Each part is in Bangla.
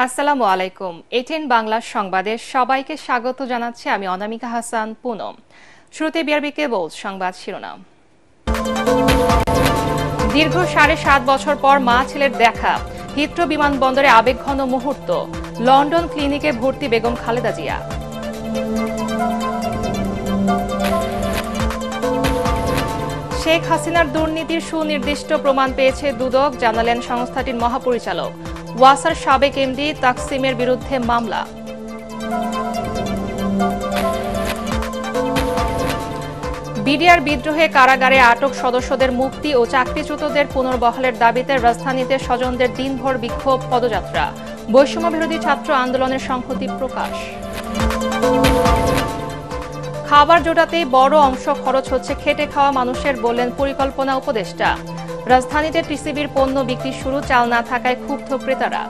আসসালামু আলাইকুম। এটিএন বাংলা সংবাদে সবাইকে স্বাগত জানাচ্ছি আমি অনামিকা হাসান পুনম। শুরুতে বিআরবি কেবল সংবাদ শিরোনাম। দীর্ঘ ৭.৫ বছর পর মা ছেলের দেখা, হিথ্রো বিমানবন্দরে আবেগঘন মুহূর্ত। লন্ডন ক্লিনিকে ভর্তি বেগম খালেদা জিয়া। শেখ হাসিনার দুর্নীতির সুনির্দিষ্ট প্রমাণ পেয়েছে দুদক, জানালেন সংস্থাটির মহাপরিচালক। ওয়াসার সাবেক এমডি তাকসিমের বিরুদ্ধে মামলা। বিডিআর বিদ্রোহে কারাগারে আটক সদস্যদের মুক্তি ও চাকরিচ্যুতদের পুনর্বহালের দাবিতে রাজধানীতে স্বজনদের দিনভর বিক্ষোভ পদযাত্রা। বৈষম্য বিরোধী ছাত্র আন্দোলনের সংহতি প্রকাশ। খাবার জোটাতেই বড় অংশ খরচ হচ্ছে খেটে খাওয়া মানুষের, বললেন পরিকল্পনা উপদেষ্টা। রাজধানীতে টিসিবির পণ্য বিক্রি শুরু, চাল না থাকায় ক্ষুব্ধ ক্রেতারা।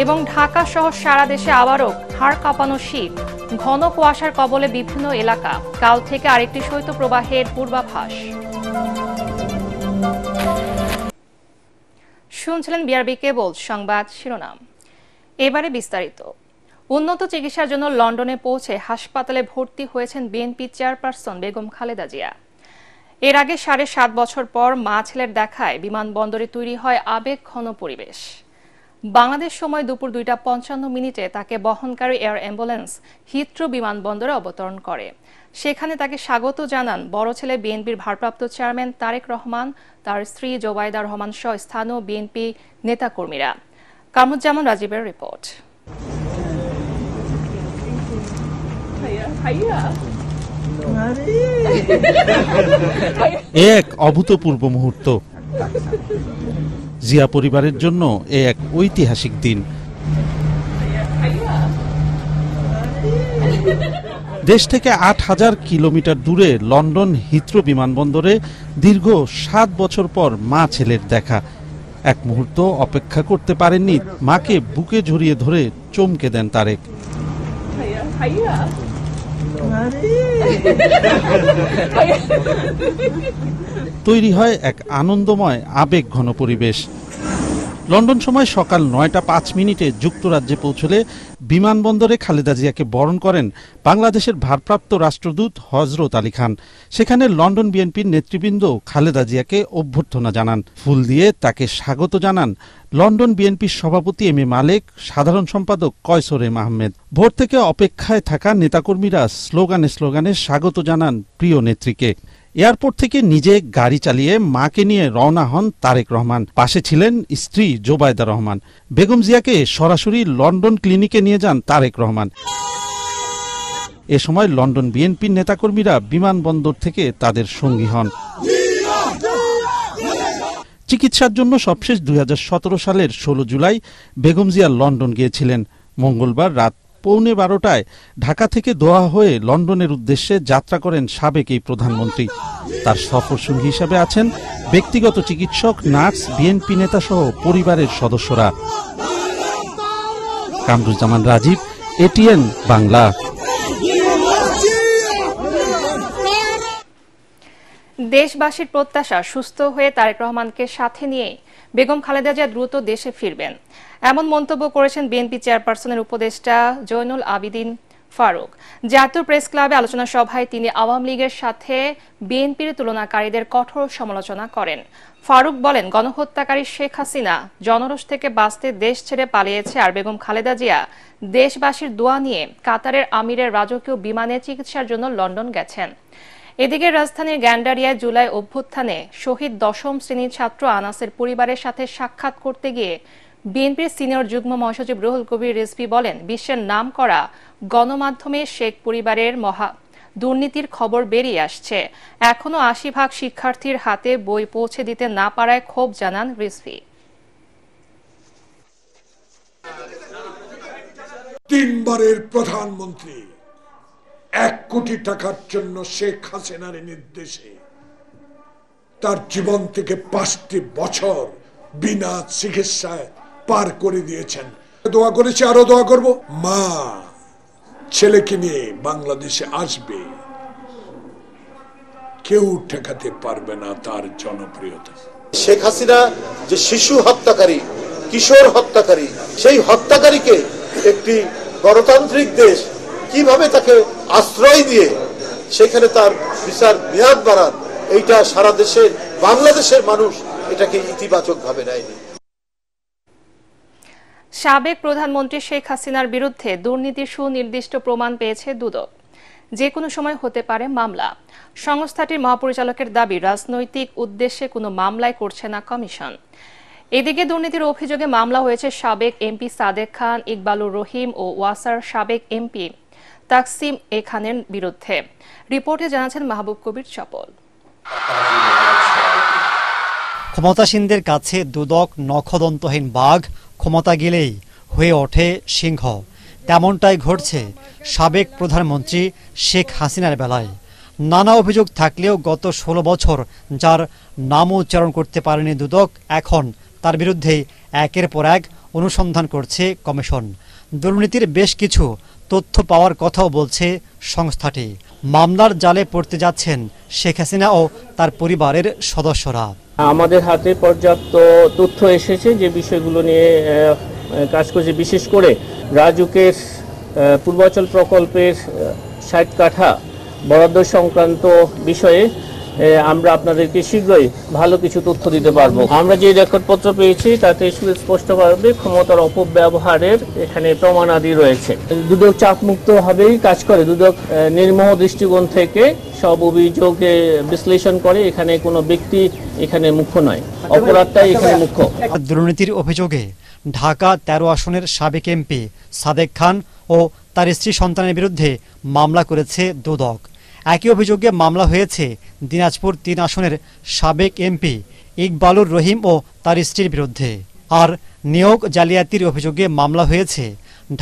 এবং ঢাকা সহ সারা দেশে আবারও হাড় কাঁপানো শীত, ঘন কুয়াশার কবলে বিভিন্ন এলাকা। কাল থেকে আরেকটি শৈত্যপ্রবাহের পূর্বাভাস। শুনছিলেন বিআরবি কেবল সংবাদ শিরোনাম। এবারে বিস্তারিত। উন্নত চিকিৎসার জন্য লন্ডনে পৌঁছে হাসপাতালে ভর্তি হয়েছেন বিএনপি চেয়ারপারসন বেগম খালেদা জিয়া। এর আগে ৭.৫ বছর পর মা ছেলের দেখায় বিমানবন্দরে তৈরি হয় আবেগঘন পরিবেশ। বাংলাদেশ সময় দুপুর ২টা ৫৫ তাকে বহনকারী এয়ার অ্যাম্বুলেন্স হিথ্রো বিমানবন্দরে অবতরণ করে। সেখানে তাকে স্বাগত জানান বড় ছেলে বিএনপির ভারপ্রাপ্ত চেয়ারম্যান তারেক রহমান, তার স্ত্রী জোবাইদা রহমান সহ স্থানীয় বিএনপি নেতাকর্মীরা। কামরুজ্জামান রাজীবের রিপোর্ট। এক অভূতপূর্ব মুহূর্ত জিয়া পরিবারের জন্য, এক ঐতিহাসিক দিন। দেশ থেকে ৮,০০০ কিলোমিটার দূরে লন্ডন হিথ্রো বিমানবন্দরে দীর্ঘ ৭ বছর পর মা ছেলের দেখা। এক মুহূর্ত অপেক্ষা করতে পারেননি, মাকে বুকে জড়িয়ে ধরে চমকে দেন তারেক। তৈরি হয় এক আনন্দময় আবেগঘন পরিবেশ। লন্ডন সময় সকাল ৯টা ৫ যুক্তরাজ্যে পৌঁছলে বিমানবন্দরে খালেদা জিয়াকে বরণ করেন বাংলাদেশের ভারপ্রাপ্ত রাষ্ট্রদূত হযরত আলী খান। সেখানে লন্ডন বিএনপির নেতৃবৃন্দ খালেদা জিয়াকে অভ্যর্থনা জানান, ফুল দিয়ে তাকে স্বাগত জানান লন্ডন বিএনপির সভাপতি এম এ মালেক, সাধারণ সম্পাদক কয়সর এম আহমেদ। ভোর থেকে অপেক্ষায় থাকা নেতাকর্মীরা স্লোগানে স্বাগত জানান প্রিয় নেত্রীকে। এয়ারপোর্ট থেকে নিজে গাড়ি চালিয়ে মাকে নিয়ে রওনা হন তারেক রহমান। পাশে ছিলেন স্ত্রী জোবাইদা রহমান। বেগম জিয়াকে সরাসরি লন্ডন ক্লিনিকে নিয়ে যান তারেক রহমান। এ সময় লন্ডন বিএনপির নেতাকর্মীরা বিমানবন্দর থেকে তাদের সঙ্গী হন। চিকিৎসার জন্য সবশেষ ২০১৭ সালের ১৬ জুলাই বেগম জিয়া লন্ডন গিয়েছিলেন। মঙ্গলবার রাত পৌনে ১২টায় ঢাকা থেকে দোহা হয়ে লন্ডনের উদ্দেশ্যে যাত্রা করেন সাবেক এই প্রধানমন্ত্রী। তার সফরসঙ্গী হিসেবে আছেন ব্যক্তিগত চিকিৎসক, নার্স, বিএনপি নেতা সহ পরিবারের সদস্যরা। কামরুজ্জামান রাজীব, এটিএন বাংলা। দেশবাসীর প্রত্যাশা, সুস্থ হয়ে তারেক রহমানকে সাথে নিয়ে বেগম খালেদা জিয়া দ্রুত দেশে ফিরবেন, এমন মন্তব্য করেছেন বিএনপি চেয়ারপারসনের উপদেষ্টা জয়নুল আবিদিন ফারুক। জাতীয় প্রেস ক্লাবে আলোচনা সভায় তিনি আওয়ামী লীগের সাথে বিএনপির তুলনাকারীদের কঠোর সমালোচনা করেন। ফারুক বলেন, গণহত্যাকারী শেখ হাসিনা জনরোষ থেকে বাঁচতে দেশ ছেড়ে পালিয়েছে, আর বেগম খালেদা জিয়া দেশবাসীর দোয়া নিয়ে কাতারের আমিরের রাজকীয় বিমানে চিকিৎসার জন্য লন্ডন গেছেন। এদিকে রাজধানীর গ্যান্ডারিয়ায় জুলাই অভ্যুত্থানে শহীদ ১০ম শ্রেণীর ছাত্র আনাসের পরিবারের সাথে সাক্ষাৎ করতে গিয়ে বিএনপির সিনিয়র যুগ্ম মহাসচিব রুহুল কবির রিজভী বলেন, বিশ্বের নামকরা গণমাধ্যমে শেখ পরিবারের মহা দুর্নীতির খবর বেরিয়ে আসছে। এখনো ৮০% শিক্ষার্থীর হাতে বই পৌঁছে দিতে না পারায় ক্ষোভ জানান রিজভী। ৩ বারের প্রধানমন্ত্রী ১ কোটি টাকার জন্য শেখ হাসিনার নির্দেশে তার জীবন থেকে ৫টি বছর বিনা চিকিৎসায় পার করে দিয়েছেন। দোয়া করেছি, আরো দোয়া করব। মা ছেলেকে নিয়ে বাংলাদেশে আসবে, কেউ ঠেকাতে পারবে না তার জনপ্রিয়তা। শেখ হাসিনা যে শিশু হত্যাকারী, কিশোর হত্যাকারী, সেই হত্যাকারীকে একটি গণতান্ত্রিক দেশ কিভাবে তাকে আশ্রয় দিয়ে সেখানে তার বিচার মেয়াদ বাড়ান, এইটা সারা দেশের বাংলাদেশের মানুষ এটাকে ইতিবাচক ভাবে নেয়নি। সাবেক প্রধানমন্ত্রী শেখ হাসিনার বিরুদ্ধে দুর্নীতির সুনির্দিষ্ট প্রমাণ পেয়েছে দুদক। যে কোনো সময় হতে পারে মামলা। সংস্থাটির মহাপরিচালকের দাবি, রাজনৈতিক উদ্দেশ্যে কোনো মামলায় করছে না কমিশন। এদিকে দুর্নীতির অভিযোগে মামলা হয়েছে সাবেক এমপি সাদেক খান, ইকবালুর রহিম ও ওয়াসার সাবেক এমপি তাকসিম এ খানের বিরুদ্ধে। রিপোর্টে জানাচ্ছেন মাহবুব কবির চপল। ক্ষমতাসীনদের কাছে দুদক নখদন্তহীন বাঘ, ক্ষমতা গেলেই হয়ে ওঠে সিংহ। তেমনটাই ঘটছে সাবেক প্রধানমন্ত্রী শেখ হাসিনার বেলায়। নানা অভিযোগ থাকলেও গত 16 বছর যার নাম উচ্চারণ করতে পারেনি দুদক, এখন তার বিরুদ্ধে একের পর এক অনুসন্ধান করছে কমিশন। দুর্নীতির বেশ কিছু তথ্য পাওয়ার কথাও বলছে সংস্থাটি। মামলার জালে পড়তে যাচ্ছেন শেখ হাসিনা ও তার পরিবারের সদস্যরা। আমাদের হাতে পর্যাপ্ত তথ্য এসেছে যে বিষয়গুলো নিয়ে কাজ করছে। বিশেষ করে রাজুকের পূর্বাচল প্রকল্পের 60 কাঠা বরাদ্দ সংক্রান্ত বিষয়ে আমরা আপনাদেরকে শীঘ্রই ভালো কিছু তথ্য দিতে পারবো। আমরা যে রেকর্ডপত্র পেয়েছি তাতে স্পষ্টভাবে ক্ষমতার অপব্যবহারের এখানে প্রমাণাদি রয়েছে। দুদক চাপমুক্তভাবেই কাজ করে। দুদক নির্মোহ দৃষ্টিকোণ থেকে সব অভিযোগে বিশ্লেষণ করে। এখানে কোনো ব্যক্তি এখানে মুখ্য নয়, অপরাধটাই এখানে মুখ্য। দুর্নীতির অভিযোগে ঢাকা 13 আসনের সাবেক এমপি সাদেক খান ও তার স্ত্রী সন্তানের বিরুদ্ধে মামলা করেছে দুদক। একই অভিযোগে মামলা হয়েছে দিনাজপুর 3 আসনের সাবেক এমপি ইকবালুর রহিম ও তার স্ত্রীর বিরুদ্ধে। আর নিয়োগ জালিয়াতির অভিযোগে মামলা হয়েছে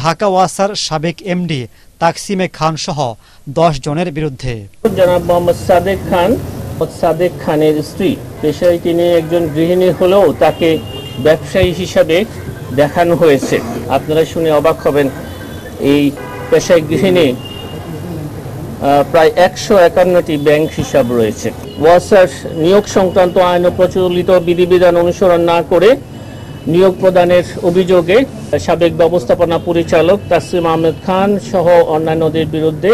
ঢাকা ওয়াসার সাবেক এমডি তাকসিমে খান সহ 10 জনের বিরুদ্ধে। জনাব মোহাম্মদ সাদেক খানের স্ত্রী পেশায় তিনি একজন গৃহিণী হলেও তাকে ব্যবসায়ী হিসাবে দেখানো হয়েছে। আপনারা শুনে অবাক হবেন, এই পেশায় গৃহিণী প্রায় 151টি ব্যাংক হিসাব রয়েছে। ওয়াসার নিয়োগ সংক্রান্ত আইন ও প্রচলিত বিধিবিধান অনুসরণ না করে নিয়োগ প্রদানের অভিযোগে সাবেক ব্যবস্থাপনা পরিচালক তাসলিম আহমেদ খান সহ অন্যান্যদের বিরুদ্ধে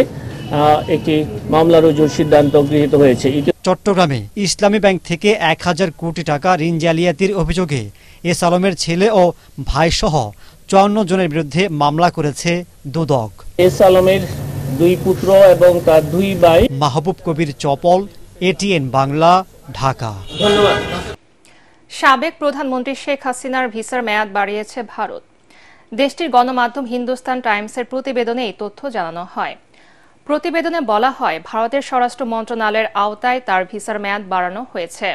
একটি মামলা রুজুর সিদ্ধান্ত গৃহীত হয়েছে। চট্টগ্রামে ইসলামী ব্যাংক থেকে 1000 কোটি টাকা ঋণ জালিয়াতির অভিযোগে এস আলমের ছেলে ও ভাই সহ 54 জনের বিরুদ্ধে মামলা করেছে দুদক। এস আলমের 2 পুত্র এবং তার 2 ভাই। মাহবুব কবির চপল, এটিএন বাংলা, ঢাকা। ধন্যবাদ। সাবেক প্রধানমন্ত্রী শেখ হাসিনার ভিসার মেয়াদ বাড়িয়েছে ভারত। দেশটির গণমাধ্যম হিন্দুস্তান টাইমসের প্রতিবেদনে এই তথ্য জানানো হয়। প্রতিবেদনে বলা হয়, ভারতের স্বরাষ্ট্র মন্ত্রণালয়ের আওতায় তার ভিসার মেয়াদ বাড়ানো হয়েছে।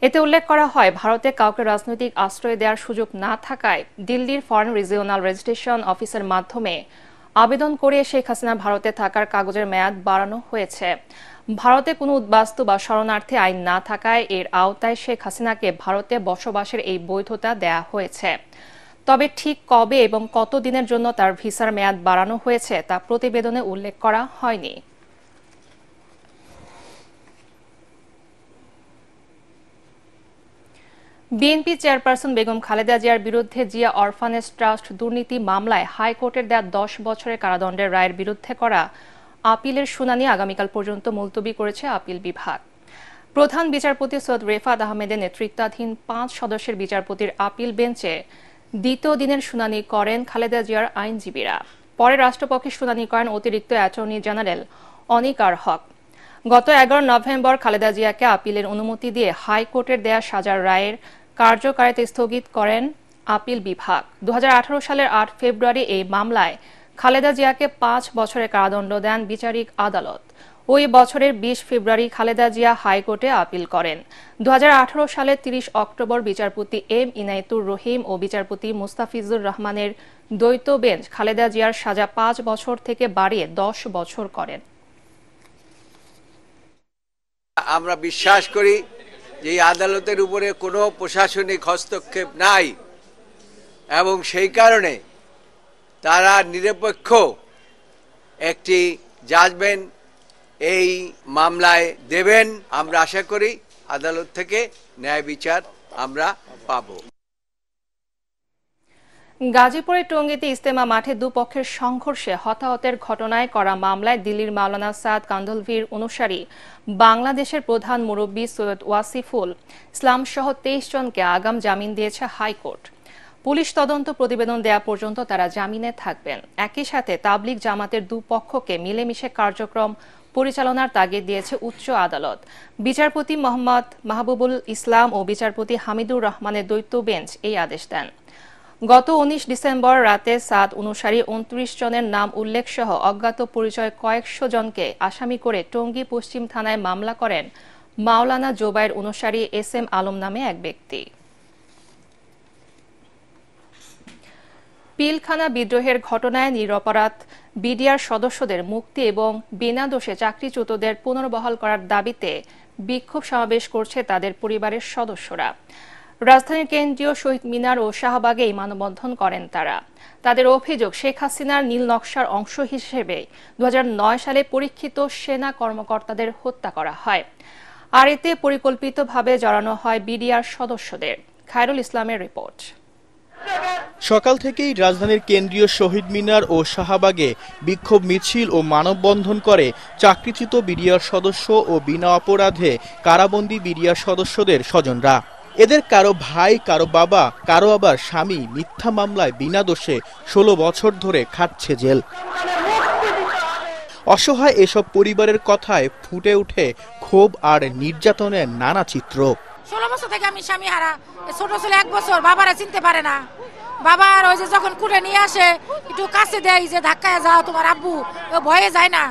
এতে উল্লেখ করা হয়, ভারতে কাউকে রাজনৈতিক আশ্রয় দেওয়ার সুযোগ না থাকায় দিল্লির ফরেন রিজিওনাল রেজিস্ট্রেশন অফিসের মাধ্যমে আবেদন করে শেখ হাসিনা ভারতে থাকার কাগজের মেয়াদ বাড়ানো হয়েছে। ভারতে কোনো উদ্বাস্তু বা শরণার্থী আইন না থাকায় এর আওতায় শেখ হাসিনাকে ভারতে বসবাসের এই বৈধতা দেয়া হয়েছে। তবে ঠিক কবে এবং কত দিনের জন্য তার ভিসার মেয়াদ বাড়ানো হয়েছে তা প্রতিবেদনে উল্লেখ করা হয়নি। বিএনপি চেয়ারপারসন বেগম খালেদা জিয়ার বিরুদ্ধে জিয়া অরফানেজ ট্রাস্ট দুর্নীতি মামলায় হাইকোর্টের দেয়া 10 বছরের কারাদণ্ডের রায়ের বিরুদ্ধে করা আপিলের শুনানি আগামীকাল পর্যন্ত মুলতবি করেছে আপিল বিভাগ। প্রধান বিচারপতি সৈয়দ রেফাত আহমেদের নেতৃত্বাধীন 5 সদস্যের বিচারপতির আপিল বেঞ্চে দ্বিতীয় দিনের শুনানি করেন খালেদা জিয়ার আইনজীবীরা। পরে রাষ্ট্রপক্ষে শুনানি করেন অতিরিক্ত অ্যাটর্নি জেনারেল অনিকার হক। গত 11 নভেম্বর খালেদা জিয়াকে আপিলের অনুমতি দিয়ে হাইকোর্টের দেয়া সাজার রায়ের কার্যকারিতা স্থগিত করেন আপিল বিভাগ। 2018 সালের 8 ফেব্রুয়ারি এই মামলায় খালেদা জিয়াকে 5 বছরের কারাদণ্ড দেন বিচারিক আদালত। ওই বছরের 20 ফেব্রুয়ারি খালেদা জিয়া হাইকোর্টে আপিল করেন। 2018 সালের 30 অক্টোবর বিচারপতি এম ইনায়েতুর রহিম ও বিচারপতি মুস্তাফিজুর রহমানের দ্বৈত বেঞ্চ খালেদা জিয়ার সাজা 5 বছর থেকে বাড়িয়ে 10 বছর করেন। আমরা বিশ্বাস করি যে এই আদালতের উপরে কোনো প্রশাসনিক হস্তক্ষেপ নাই এবং সেই কারণে তারা নিরপেক্ষ একটি জাজমেন্ট এই মামলায় দেবেন। আমরা আশা করি আদালত থেকে ন্যায় বিচার আমরা পাব। গাজীপুরে টঙ্গীতে ইজতেমা মাঠে দুপক্ষের সংঘর্ষে হতাহতের ঘটনায় করা মামলায় দিল্লির মাওলানা সাদ কান্ধলভির অনুসারী বাংলাদেশের প্রধান মুরব্বী সৈয়দ ওয়াসিফুল ইসলাম সহ 23 জনকে আগাম জামিন দিয়েছে হাইকোর্ট। পুলিশ তদন্ত প্রতিবেদন দেয়া পর্যন্ত তারা জামিনে থাকবেন। একই সাথে তাবলিগ জামাতের দুপক্ষকে মিলেমিশে কার্যক্রম পরিচালনার তাগিদ দিয়েছে উচ্চ আদালত। বিচারপতি মোহাম্মদ মাহবুবুল ইসলাম ও বিচারপতি হামিদুর রহমানের দ্বৈত বেঞ্চ এই আদেশ দেন। গত 19 ডিসেম্বর রাতে সাদ অনুসারী 29 জনের নাম উল্লেখ সহ অজ্ঞাত পরিচয় কয়েকশো জনকে আসামি করে টঙ্গী পশ্চিম থানায় মামলা করেন মাওলানা জোবায়ের অনুসারী SM আলম নামে এক ব্যক্তি। পিলখানা বিদ্রোহের ঘটনায় নিরপরাধ বিডিআর সদস্যদের মুক্তি এবং বিনা দোষে চাকরিচ্যুতদের পুনর্বহাল করার দাবিতে বিক্ষোভ সমাবেশ করছে তাদের পরিবারের সদস্যরা। রাজধানীর কেন্দ্রীয় শহীদ মিনার ও শাহবাগে মানববন্ধন করেন তারা। তাদের অভিযোগ, শেখ হাসিনার নীল নকশার অংশ হিসেবে 2009 সালে পরীক্ষিত সেনা কর্মকর্তাদের হত্যা করা হয়, আর এতে পরিকল্পিতভাবে জড়ানো হয় বিডিআর সদস্যদের। খায়রুল ইসলামের রিপোর্ট। সকাল থেকেই রাজধানীর কেন্দ্রীয় শহীদ মিনার ও শাহবাগে বিক্ষোভ মিছিল ও মানববন্ধন করে চাকরিচ্যুত বিডিআর সদস্য ও বিনা অপরাধে কারাবন্দী বিডিআর সদস্যদের স্বজনরা। এদের কারো ভাই, কারো বাবা, কারো আবার স্বামী মিথ্যা মামলায় বিনা দোষে 16 বছর ধরে খাটছে জেল। অসহায় এসব পরিবারের কথায় ফুটে ওঠে ক্ষোভ আর নির্যাতনের নানা চিত্র। 16 বছর থেকে আমি স্বামী হারা, ছোট ছেলে 1 বছর, বাবারা চিনতে পারে না। বাবার ওই যে যখন কুড়ে নিয়ে আসে একটু কাছে দেয় যে ধাক্কায় যাও তোমার আব্বু, ও ভয়ে যায় না,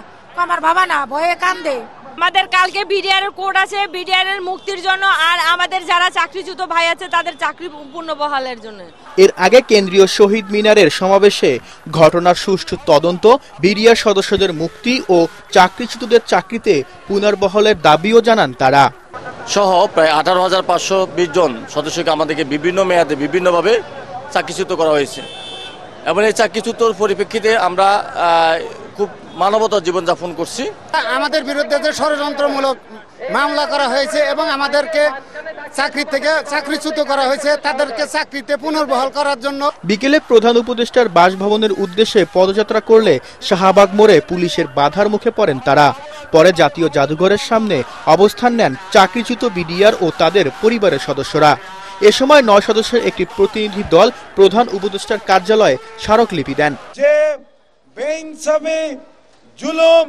আমার বাবা না, ভয়ে কান্দে। আমাদের কালকে বিডিআর কোর্ট আছে, বিডিআর এর মুক্তির জন্য, আর আমাদের যারা চাকরিচ্যুত ভাই আছে তাদের চাকরি পুনর্বহালের জন্য। এর আগে কেন্দ্রীয় শহীদ মিনারের সমাবেশে ঘটনার সুষ্ঠু তদন্ত, বিডিআর সদস্যদের মুক্তি ও চাকরিচ্যুতদের চাকরিতে পুনর্বহালের দাবিও জানান তারা। সহ প্রায় 18,520 জন সদস্যকে আমাদেরকে বিভিন্ন মেয়াদে বিভিন্নভাবে চাকরিচ্যুত করা হয়েছে এবং এই চাকরিচ্যুতর পরিপ্রেক্ষিতে আমরা খুব মানবতার জীবনযাপন করছি। আমাদের বিরুদ্ধে যে ষড়যন্ত্রমূলক মামলা করা হয়েছে এবং আমাদেরকে চাকরি থেকে চাকরিচ্যুত করা হয়েছে, তাদেরকে চাকরিতে পুনর্বহাল করার জন্য বিকেলে প্রধান উপদেষ্টার বাসভবনের উদ্দেশ্যে পদযাত্রা করলে শাহবাগ মোড়ে পুলিশের বাধার মুখে পড়েন তারা। পরে জাতীয় জাদুঘরের সামনে অবস্থান নেন চাকরিচ্যুত বিডিআর ও তাদের পরিবারের সদস্যরা। এ সময় 9 সদস্যের একটি প্রতিনিধি দল প্রধান উপদেষ্টার কার্যালয়ে স্মারকলিপি দেন। যে বেইনসাফি জুলুম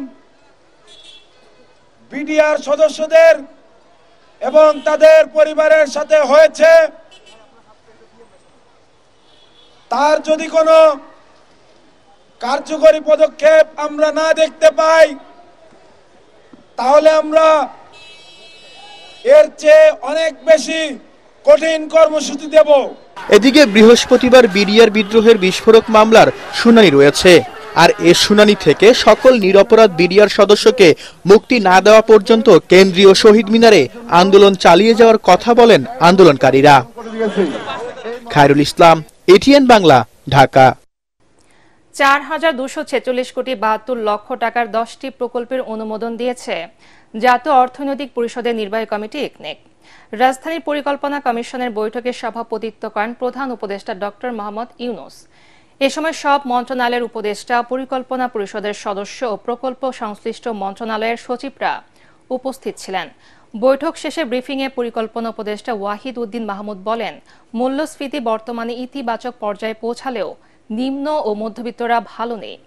বিডিআর সদস্যদের এবং তাদের পরিবারের সাথে হয়েছে, তার যদি কোনো কার্যকরী পদক্ষেপ আমরা না দেখতে পাই, তাহলে আমরা এর চেয়ে অনেক বেশি কঠিন কর্মসূচি দেব। এদিকে বৃহস্পতিবার বিডিআর বিদ্রোহের বিস্ফোরক মামলার শুনানি রয়েছে, আর এ শুনানি থেকে সকল নিরপরাধ বিডিআর সদস্যকে মুক্তি না দেওয়া পর্যন্ত কেন্দ্রীয় শহীদ মিনারে আন্দোলন চালিয়ে যাওয়ার কথা বলেন আন্দোলনকারীরা। খায়রুল ইসলাম, ATN বাংলা, ঢাকা। 4,246 কোটি 72 লক্ষ টাকার 10টি প্রকল্পের অনুমোদন দিয়েছে জাতীয় অর্থনৈতিক পরিষদের নির্বাহী কমিটি ইকনেক। রাজধানীর পরিকল্পনা কমিশনের বৈঠকে সভাপতিত্ব করেন প্রধান উপদেষ্টা ডক্টর মোহাম্মদ ইউনূস। এ সময় সব মন্ত্রণালয়ের উপদেষ্টা, পরিকল্পনা পরিষদের সদস্য ও প্রকল্প সংশ্লিষ্ট মন্ত্রণালয়ের সচিবরা উপস্থিত ছিলেন। বৈঠক শেষে ব্রিফিংয়ে পরিকল্পনা উপদেষ্টা ওয়াহিদ উদ্দিন মাহমুদ বলেন, মূল্যস্ফীতি বর্তমানে ইতিবাচক পর্যায়ে পৌঁছালেও নিম্ন ও মধ্যবিত্তরা ভালো নেই।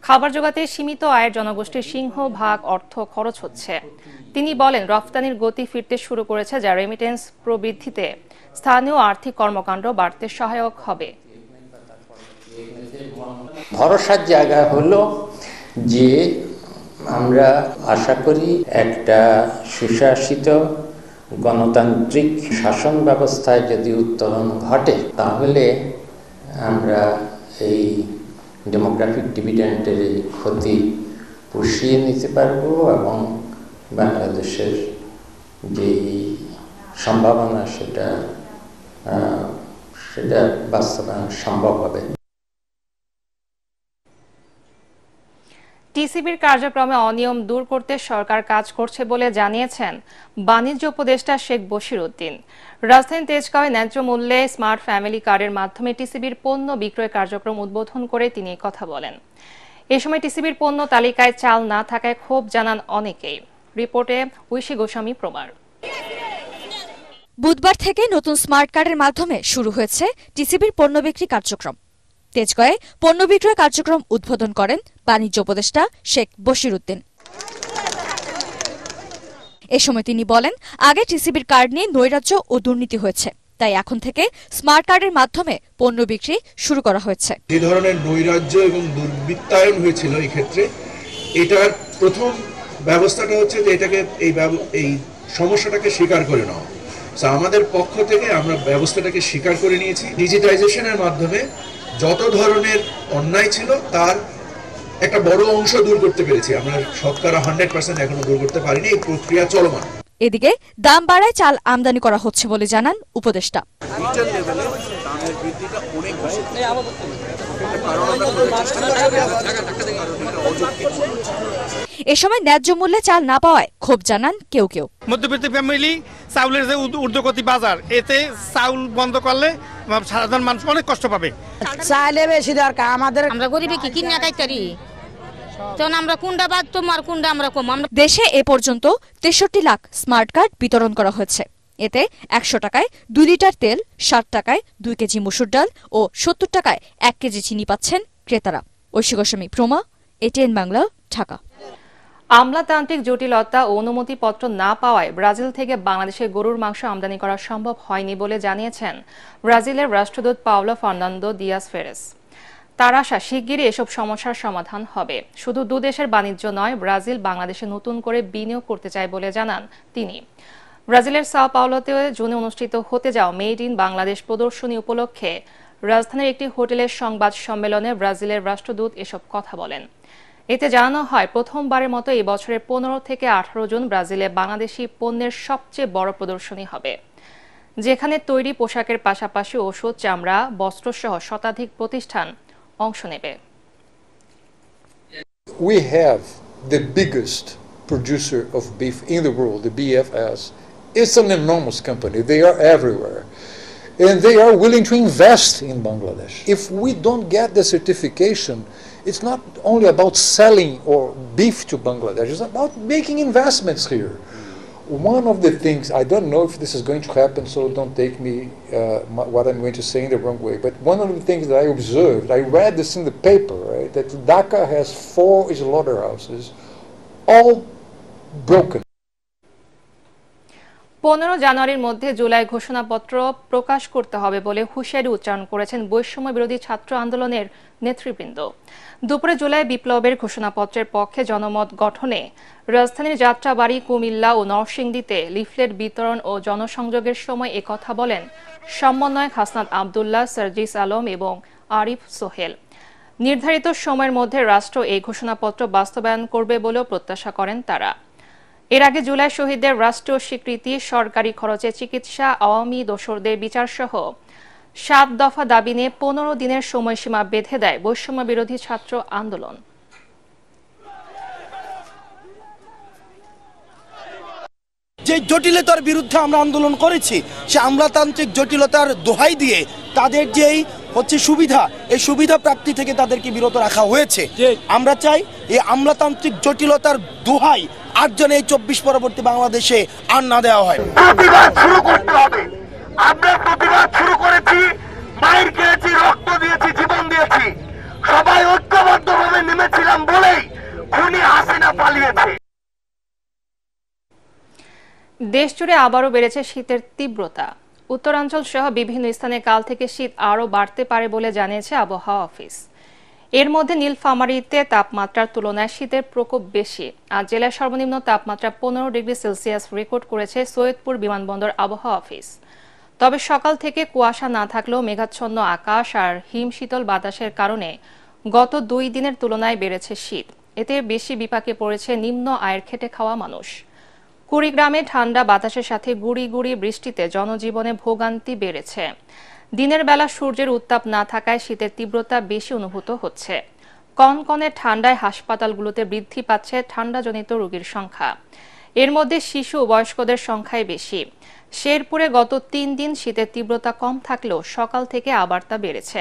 খাবার জোগাতে সীমিত আয়ের জনগোষ্ঠীর সিংহভাগ অর্থ খরচ হচ্ছে। তিনি বলেন, রফতানির গতি ফিরতে শুরু করেছে, যা রেমিটেন্স প্রবৃদ্ধিতে স্থানীয় আর্থিক কর্মকাণ্ড বাড়তে সহায়ক হবে। ভরসার জায়গা হলো যে আমরা আশা করি একটা সুশাসিত গণতান্ত্রিক শাসন ব্যবস্থায় যদি উত্তরণ ঘটে, তাহলে আমরা এই ডেমোগ্রাফিক ডিভিডেন্ডের এই ক্ষতি পুষিয়ে নিতে পারবো এবং বাংলাদেশের যে সম্ভাবনা সেটা বাস্তবায়ন সম্ভব হবে। টিসিবির কার্যক্রমে অনিয়ম দূর করতে সরকার কাজ করছে বলে জানিয়েছেন বাণিজ্য উপদেষ্টা শেখ বশির উদ্দিন। রাজধানীর তেজগাঁওয়ে ন্যায্য মূল্যে স্মার্ট ফ্যামিলি কার্ডের মাধ্যমে টিসিবির পণ্য বিক্রয় কার্যক্রম উদ্বোধন করে তিনি কথা বলেন। এ সময় টিসিবির পণ্য তালিকায় চাল না থাকায় ক্ষোভ জানান অনেকেই। রিপোর্টে ঐশী গোস্বামী প্রমার। বুধবার থেকে নতুন স্মার্ট কার্ডের মাধ্যমে শুরু হয়েছে টিসিবির পণ্য বিক্রি কার্যক্রম। তেজগাঁয়ে পণ্য বিক্রয় কার্যক্রম উদ্বোধন করেন বাণিজ্য উপদেষ্টা শেখ বশির উদ্দিন। এ সময় তিনি বলেন, আগে টিসিবির কার্ড নিয়ে নৈরাজ্য ও দুর্নীতি হয়েছে, তাই এখন থেকে স্মার্ট কার্ডের মাধ্যমে পণ্য বিক্রি শুরু করা হয়েছে। যে ধরনের নৈরাজ্য এবং দুর্বৃত্তায়ন হয়েছিল এই ক্ষেত্রে, এটার প্রথম ব্যবস্থাটা হচ্ছে যে এটাকে এই সমস্যাটাকে স্বীকার করে নেওয়া। আমাদের পক্ষ থেকে আমরা ব্যবস্থাটাকে স্বীকার করে নিয়েছি। ডিজিটাইজেশনের মাধ্যমে যত ধরনের অন্যায় ছিল তার একটা বড় অংশ দূর করতে পেরেছি আমরা। শতকরা 100% এখনো দূর করতে পারিনি, এই প্রক্রিয়া চলমান। এদিকে দাম বাড়ায় চাল আমদানি করা হচ্ছে বলে জানান উপদেষ্টা। এ সময় ন্যায্য মূল্যে চাল না পাওয়ায় ক্ষোভ জানান কেউ কেউ। মধ্যবিত্ত ফ্যামিলি চাউলের যে ঊর্ধ্বগতি বাজার, এতে চাউল বন্ধ করলে সাধারণ মানুষ অনেক কষ্ট পাবে। চাইলে বেশি দরকার আমাদের, আমরা গরিবে কি কিনে খাইতারি, তখন আমরা কুন্ডা বাদ তোমার কুন্ডা আমরা কম। দেশে এ পর্যন্ত 63 লাখ স্মার্ট কার্ড বিতরণ করা হয়েছে। এতে 100 টাকায় 2 লিটার তেল, 60 টাকায় 2 কেজি মসুর ডাল ও 70 টাকায় 1 কেজি চিনি পাচ্ছেন ক্রেতারা। ঐশী গোস্বামী প্রমা, এটিএন বাংলা, ঢাকা। আমলাতান্ত্রিক জটিলতা ও অনুমতিপত্র না পাওয়ায় ব্রাজিল থেকে বাংলাদেশে গরুর মাংস আমদানি করা সম্ভব হয়নি বলে জানিয়েছেন ব্রাজিলের রাষ্ট্রদূত পাওলো ফার্নান্দো দিয়াস ফেরেস। তার আশা শিগগিরই এসব সমস্যার সমাধান হবে। শুধু দুদেশের বাণিজ্য নয়, ব্রাজিল বাংলাদেশে নতুন করে বিনিয়োগ করতে চায় বলে জানান তিনি। ব্রাজিলের সাও পাওলোতে জুনে অনুষ্ঠিত হতে যাওয়া মেড ইন বাংলাদেশ প্রদর্শনী উপলক্ষে রাজধানীর একটি হোটেলের সংবাদ সম্মেলনে ব্রাজিলের রাষ্ট্রদূত এসব কথা বলেন। এতে জানানো হয়, প্রথমবারের মতো এই বছরের 15 থেকে 18 জুন ব্রাজিলে বাংলাদেশি পণ্যের সবচেয়ে বড় প্রদর্শনী হবে, যেখানে তৈরি পোশাকের পাশাপাশি ওষুধ, চামড়া, বস্ত্রসহ শতাধিক প্রতিষ্ঠান অংশ নেবে। We have the biggest producer of beef in the world, the BFS. It's an enormous company. They are everywhere. And they are willing to invest in Bangladesh. If we don't get the certification, it's not only about selling or beef to Bangladesh, it's about making investments here. One of the things, I don't know if this is going to happen, so don't take me what I'm going to say in the wrong way, but one of the things that I observed, I read this in the paper, right, that Dhaka has 4 slaughterhouses, all broken. 15 জানুয়ারির মধ্যে জুলাই ঘোষণাপত্র প্রকাশ করতে হবে বলে হুঁশিয়ারি উচ্চারণ করেছেন বৈষম্য বিরোধী ছাত্র আন্দোলনের নেতৃবৃন্দ। দুপুরে জুলাই বিপ্লবের ঘোষণাপত্রের পক্ষে জনমত গঠনে রাজধানীর যাত্রাবাড়ি, কুমিল্লা ও নরসিংদীতে লিফলেট বিতরণ ও জনসংযোগের সময় একথা বলেন সমন্বয়ক হাসনাত আবদুল্লাহ, সার্জিস আলম এবং আরিফ সোহেল। নির্ধারিত সময়ের মধ্যে রাষ্ট্র এই ঘোষণাপত্র বাস্তবায়ন করবে বলেও প্রত্যাশা করেন তারা। এর আগে জুলাই শহীদদের রাষ্ট্রীয় স্বীকৃতি, সরকারি খরচে চিকিৎসা, আওয়ামী দোসরদের বিচার সহ 7 দফা দাবি নিয়ে 15 দিনের সময়সীমা বেঁধে দেয় বৈষম্য বিরোধী ছাত্র আন্দোলন। যে জটিলতার বিরুদ্ধে আমরা আন্দোলন করেছি, সে আমলাতান্ত্রিক জটিলতার দোহাই দিয়ে তাদের যেই সুবিধা, এই সুবিধা প্রাপ্তি থেকে তাদেরকে বিরত রাখা হয়েছে। আমরা চাই এই আমলাতান্ত্রিক জটিলতার দোহাই আর যেন এই 24 পরবর্তী বাংলাদেশে আর না দেওয়া হয়। প্রতিবাদ শুরু করতে হবে। আমরা প্রতিবাদ শুরু করেছি, মায়ের খেয়েছি, রক্ত দিয়েছি, জীবন দিয়েছি, সবাই ঐক্যবদ্ধভাবে নেমেছিলাম বলেই খুনি হাসিনা পালিয়েছে। দেশজুড়ে আবারও বেড়েছে শীতের তীব্রতা। উত্তরাঞ্চল সহ বিভিন্ন স্থানে কাল থেকে শীত আরও বাড়তে পারে বলে জানিয়েছে আবহাওয়া অফিস। এর মধ্যে নীলফামারীতে তাপমাত্রার তুলনায় শীতের প্রকোপ বেশি। আজ জেলার সর্বনিম্ন তাপমাত্রা 15 ডিগ্রি সেলসিয়াস রেকর্ড করেছে সৈয়দপুর বিমানবন্দর আবহাওয়া অফিস। তবে সকাল থেকে কুয়াশা না থাকলেও মেঘাচ্ছন্ন আকাশ আর হিমশীতল বাতাসের কারণে গত 2 দিনের তুলনায় বেড়েছে শীত। এতে বেশি বিপাকে পড়েছে নিম্ন আয়ের খেটে খাওয়া মানুষ। কুড়িগ্রামে ঠান্ডা বাতাসের সাথে গুড়ি গুড়ি বৃষ্টিতে জনজীবনে ভোগান্তি বেড়েছে। দিনের বেলা সূর্যের উত্তাপ না থাকায় শীতের তীব্রতা বেশি অনুভূত হচ্ছে। কনকনে ঠান্ডায় হাসপাতালগুলোতে বৃদ্ধি পাচ্ছে ঠান্ডাজনিত রোগীর সংখ্যা। এর মধ্যে শিশু ও বয়স্কদের সংখ্যাই বেশি। শেরপুরে গত 3 দিন শীতের তীব্রতা কম থাকলেও সকাল থেকে আবার তা বেড়েছে।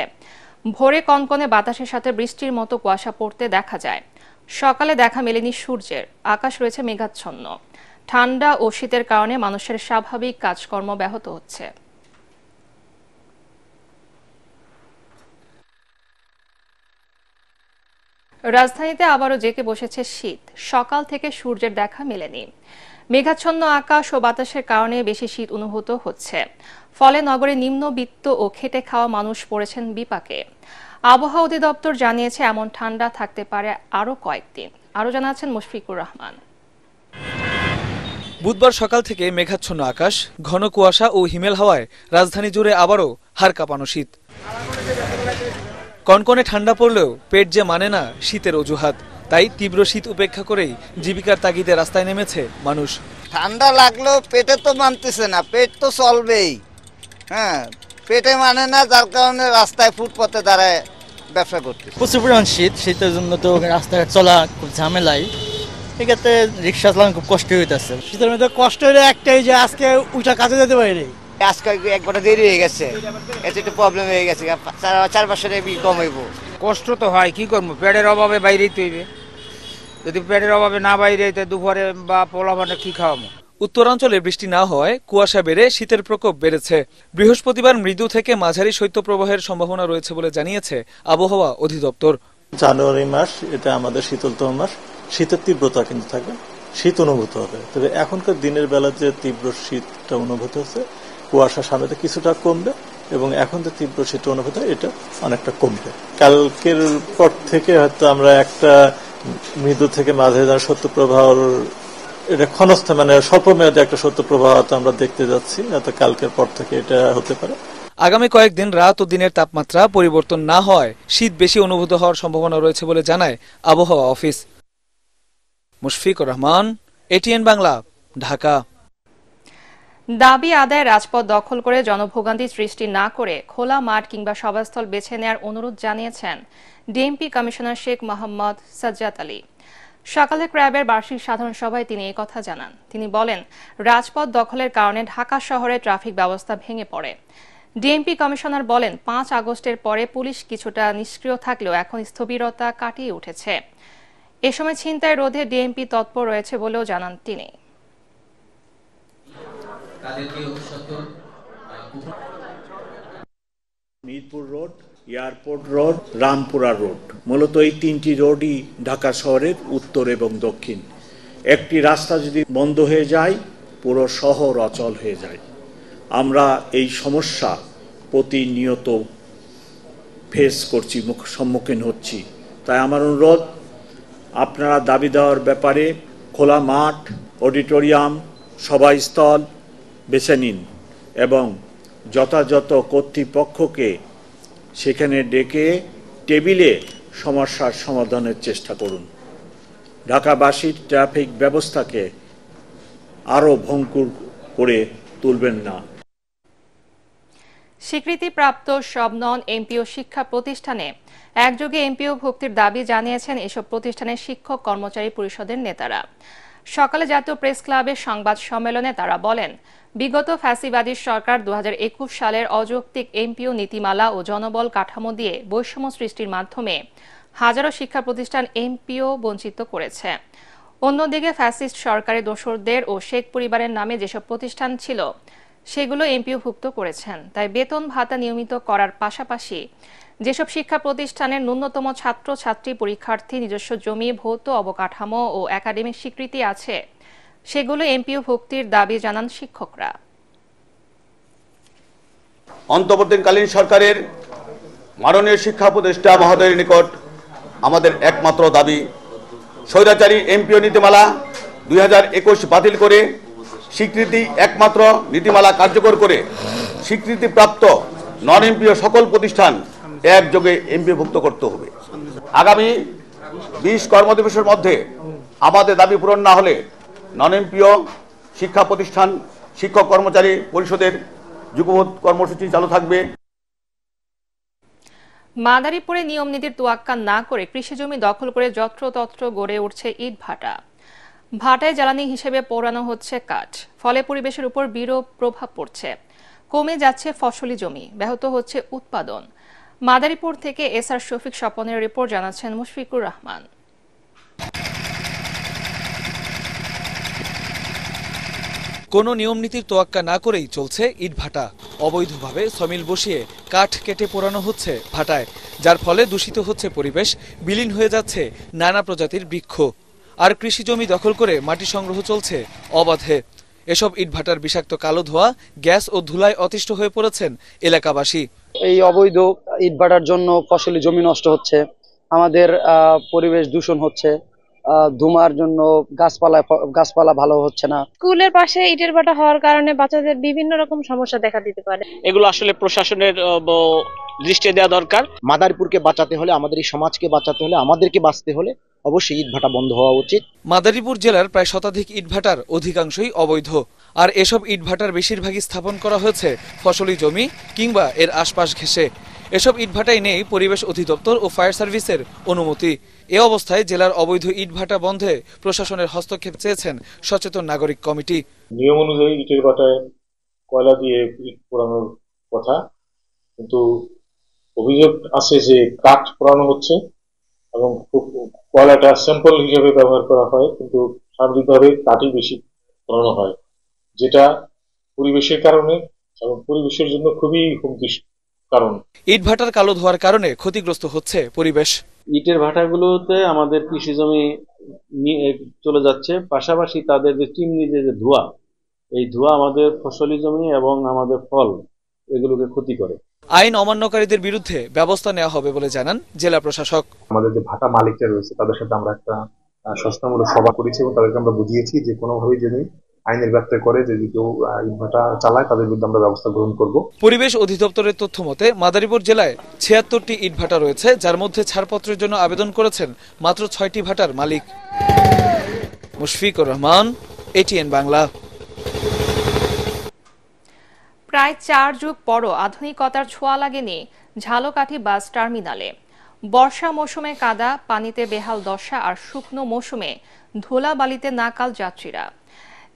ভোরে কনকনে বাতাসের সাথে বৃষ্টির মতো কুয়াশা পড়তে দেখা যায়। সকালে দেখা মেলেনি সূর্যের, আকাশ রয়েছে মেঘাচ্ছন্ন। ঠান্ডা ও শীতের কারণে মানুষের স্বাভাবিক কাজকর্ম ব্যাহত হচ্ছে। রাজধানীতে আবারও জেঁকে বসেছে শীত। সকাল থেকে সূর্যের দেখা মেলেনি। মেঘাচ্ছন্ন আকাশ ও বাতাসের কারণে বেশি শীত অনুভূত হচ্ছে। ফলে নগরে নিম্নবিত্ত ও খেটে খাওয়া মানুষ পড়েছেন বিপাকে। আবহাওয়া অধিদপ্তর জানিয়েছে এমন ঠান্ডা থাকতে পারে আরও কয়েকদিন। আরও জানাচ্ছেন মুশফিকুর রহমান। বুধবার সকাল থেকে মেঘাচ্ছন্ন আকাশ, ঘন কুয়াশা ও হিমেল হাওয়ায় রাজধানী জুড়ে আবারও হাড় কাঁপানো শীত। কনকনে ঠান্ডা পড়লেও পেট যে মানে না শীতের অজুহাত, তাই তীব্র শীত উপেক্ষা করেই জীবিকার তাগিদে রাস্তায় নেমেছে মানুষ। ঠান্ডা লাগলেও পেটে তো মানতেছে না, পেট তো চলবেই। হ্যাঁ, পেটে মানে না, যার কারণে রাস্তায় ফুটপথে দাঁড়ায় ব্যবসা করতে। প্রচুর পরিমাণ শীতের জন্য তো রাস্তাঘাট চলা খুব ঝামেলাই। এক্ষেত্রে রিক্সা চালানো খুব কষ্ট হইতেছে। শীতের মধ্যে কষ্ট হলে একটাই যে আজকে উঠা কাজে যেতে পারি। আজকে 1 ঘন্টা দেরি হয়ে গেছে, এতে একটু প্রবলেম হয়ে গেছে। 4-5 কম হইব। কষ্ট তো হয়, কি করবো, পেটের অভাবে বাইরেই তৈবে। যদি পেটের অভাবে না বাইরে দুপুরে বা পোলাপানে কি খাওয়াবো। উত্তরাঞ্চলে বৃষ্টি না হওয়ায় কুয়াশা বেড়ে শীতের প্রকোপ বেড়েছে। বৃহস্পতিবার মৃদু থেকে মাঝারি শৈত্যপ্রবাহের সম্ভাবনা রয়েছে বলে জানিয়েছে আবহাওয়া অধিদপ্তর। জানুয়ারি মাস এটা আমাদের শীতলতম মাস, শীতের তীব্রতা কিন্তু থাকবে, শীত অনুভূত হবে। তবে এখনকার দিনের বেলা যে তীব্র শীতটা অনুভূত হচ্ছে, কুয়াশা সামনে কিছুটা কমবে এবং এখন যে তীব্র শীত অনুভূত এটা অনেকটা কমবে। কালকের পর থেকে হয়তো আমরা একটা মৃদু থেকে মাঝারি শৈত্যপ্রবাহ, এটা ক্ষণস্থ মানে স্বল্প মেয়াদে একটা শৈত্যপ্রবাহ আমরা দেখতে যাচ্ছি, না তো কালকের পর থেকে এটা হতে পারে। আগামী কয়েকদিন রাত ও দিনের তাপমাত্রা পরিবর্তন না হয় শীত বেশি অনুভূত হওয়ার সম্ভাবনা রয়েছে বলে জানায় আবহাওয়া অফিস। মুশফিকুর রহমান, এটিএন বাংলা, ঢাকা। দাবি আদায় রাজপথ দখল করে জনভোগান্তি সৃষ্টি না করে খোলা মাঠ কিংবা সভাস্থল বেছে নেয়ার অনুরোধ জানিয়েছেন ডিএমপি কমিশনার শেখ মোহাম্মদ সাজ্জাদ আলী। সকালে ক্র্যাবের বার্ষিক সাধারণ সভায় তিনি এই কথা জানান। তিনি বলেন, রাজপথ দখলের কারণে ঢাকা শহরে ট্রাফিক ব্যবস্থা ভেঙে পড়ে। ডিএমপি কমিশনার বলেন, 5 আগস্টের পরে পুলিশ কিছুটা নিষ্ক্রিয় থাকলেও এখন স্থবিরতা কাটিয়ে উঠেছে। এ সময় ছিনতাই রোধে ডিএমপি তৎপর রয়েছে বলেও জানান তিনি। Mirpur road, airport road, Rampura road, মূলত এই 3টি রোডই ঢাকা শহরের উত্তর এবং দক্ষিণ। একটি রাস্তা যদি বন্ধ হয়ে যায়, পুরো শহর অচল হয়ে যায়। আমরা এই সমস্যা প্রতিনিয়ত ফেস করছি, সম্মুখীন হচ্ছি। তাই আমার অনুরোধ, আপনারা দাবি দেওয়ার ব্যাপারে খোলা মাঠ, অডিটোরিয়াম, সভাস্থল বেছে নিন এবং যথাযথ কর্তৃপক্ষকে সেখানে ডেকে টেবিলে সমস্যার সমাধানের চেষ্টা করুন। ঢাকাবাসীর ট্রাফিক ব্যবস্থাকে আরও ভঙ্গুর করে তুলবেন না। স্বীকৃতিপ্রাপ্ত সব নন এমপিও শিক্ষা প্রতিষ্ঠানে একযোগে এমপিও ভুক্তির দাবি জানিয়েছেন এসব প্রতিষ্ঠানের শিক্ষক কর্মচারী পরিষদের নেতারা। সকালে জাতীয় প্রেস ক্লাবের সংবাদ সম্মেলনে তারা বলেন, বিগত ফ্যাসিবাদী সরকার 2021 সালের অযৌক্তিক এমপিও নীতিমালা ও জনবল কাঠামো দিয়ে বৈষম্য সৃষ্টির মাধ্যমে হাজারো শিক্ষা প্রতিষ্ঠান এমপিও বঞ্চিত করেছে। অন্যদিকে ফ্যাসিস্ট সরকারের দোসরদের ও শেখ পরিবারের নামে যেসব প্রতিষ্ঠান ছিল সেগুলো এমপিওভুক্ত করেছেন। তাই বেতন ভাতা নিয়মিত করার পাশাপাশি যেসব শিক্ষা প্রতিষ্ঠানের ন্যূনতম ছাত্রছাত্রী, পরীক্ষার্থী, নিজস্ব জমি, ভৌত অবকাঠামো ও একাডেমিক স্বীকৃতি আছে সেগুলো এমপিও ভুক্তির দাবি জানান শিক্ষকরা। অন্তর্বর্তীকালীন সরকারের মাননীয় শিক্ষা উপদেষ্টা মহোদয়ের নিকট আমাদের একমাত্র দাবি, স্বৈরাচারী এমপিও নীতিমালা 2021 বাতিল করে স্বীকৃতি একমাত্র নীতিমালা কার্যকর করে স্বীকৃতিপ্রাপ্ত নন এমপিও সকল প্রতিষ্ঠান একযোগে এমপিওভুক্ত করতে হবে। আগামী 20 কর্মদিবসের মধ্যে আমাদের দাবি পূরণ না হলে নন এমপিও শিক্ষা প্রতিষ্ঠান শিক্ষক কর্মচারী পরিষদের যুগপৎ কর্মসূচি চালু থাকবে। মাদারীপুরে নিয়ম নীতির তোয়াক্কা না করে কৃষিজমি দখল করে যত্রতত্র গড়ে উঠছে ইট ভাটা। ভাটায় জ্বালানি হিসেবে পোড়ানো হচ্ছে কাঠ, ফলে পরিবেশের উপর বিরূপ প্রভাব পড়ছে। কমে যাচ্ছে ফসলি জমি, ব্যাহত হচ্ছে উৎপাদন। মাদারীপুর থেকে এসআর শফিক স্বপনের রিপোর্ট, জানাচ্ছেন মুশফিকুর রহমান। কোনো নিয়ম নীতির তোয়াক্কা না করেই চলছে ইট ভাটা। অবৈধভাবে সমিল বসিয়ে কাঠ কেটে পোড়ানো হচ্ছে ভাটায়, যার ফলে দূষিত হচ্ছে পরিবেশ, বিলীন হয়ে যাচ্ছে নানা প্রজাতির বৃক্ষ। আর কৃষি জমি দখল করে মাটি সংগ্রহ চলছে অবাধে। এসব ইট ভাটার বিষাক্ত কালো ধোঁয়া, গ্যাস ও ধুলায় অতিষ্ঠ হয়ে পড়েছেন এলাকাবাসী। এই অবৈধ ইট ভাটার জন্য ফসলি জমি নষ্ট হচ্ছে, আমাদের পরিবেশ দূষণ হচ্ছে, ধুমার জন্য গাছপালা ভালো হচ্ছে না। স্কুলের পাশে ইটের ভাটা হওয়ার কারণে বাচ্চাদের বিভিন্ন রকম সমস্যা দেখা দিতে পারে। এগুলো আসলে প্রশাসনের দৃষ্টি দেওয়া দরকার। মাদারীপুরকে বাঁচাতে হলে, আমাদের এই সমাজকে বাঁচাতে হলে, আমাদেরকে বাঁচতে হলে অবশ্যই ইট ভাটা বন্ধ হওয়া উচিত। মাদারীপুর জেলার প্রায় শতাধিক ইট ভাটার অধিকাংশই অবৈধ। আর এসব ইট ভাটার বেশিরভাগই স্থাপন করা হয়েছে ফসলি জমি কিংবা এর আশপাশ ঘেঁষে। এসব ইটভাটায় নেই পরিবেশ অধিদপ্তর ও ফায়ার সার্ভিসের অনুমতি। এ অবস্থায় জেলার অবৈধ ইটভাটা বন্ধে প্রশাসনের হস্তক্ষেপ চেয়েছেন সচেতন নাগরিক কমিটি। নিয়ম অনুযায়ী ইটের ভাটায় কয়লা দিয়ে ইট পোড়ানোর কথা, কিন্তু অভিযোগ আছে যে কাঠ পোড়ানো হচ্ছে এবং কয়লাটা স্যাম্পল হিসেবে ব্যবহার করা হয়, কিন্তু সামগ্রিকভাবে কাঠই বেশি পোড়ানো হয়, যেটা পরিবেশের কারণে এবং পরিবেশের জন্য খুবই হুমকির কারণ। ইট ভাটার কালো ধোয়ার কারণে ক্ষতিগ্রস্ত হচ্ছে পরিবেশ। ইটের ভাটাগুলোতে আমাদের কৃষি জমি চলে যাচ্ছে, পাশাপাশি তাদের যে চিমনি যে ধোঁয়া, এই ধোঁয়া আমাদের ফসলি জমি এবং আমাদের ফল এগুলোকে ক্ষতি করে। আইন অমান্যকারীদের বিরুদ্ধে ব্যবস্থা নেওয়া হবে বলে জানান জেলা প্রশাসক। আমাদের যে ভাটা মালিকরা রয়েছে তাদের সাথে আমরা একটা সচেতনমূলক সভা করেছি এবং তাদেরকে আমরা বুঝিয়েছি যে কোনোভাবেই যদি আইনের ব্যত্যয় করে, যদি কেউ ইটভাটা চালায় তাদের বিরুদ্ধে আমরা ব্যবস্থা গ্রহণ করব। পরিবেশ অধিদপ্তরের তথ্য মতে মাদারীপুর জেলায় ৭৬টি ইটভাটা রয়েছে, যার মধ্যে ছাড়পত্রের জন্য আবেদন করেছেন মাত্র ৬টি ভাটার মালিক। মুশফিকুর রহমান, এটিএন বাংলা। প্রায় ৪ যুগ পরও আধুনিকতার ছোঁয়া লাগেনি ঝালকাঠি বাস টার্মিনালে। বর্ষা মৌসুমে কাদা পানিতে বেহাল দশা, আর শুকনো মৌসুমে ধুলাবালিতে নাকাল যাত্রীরা।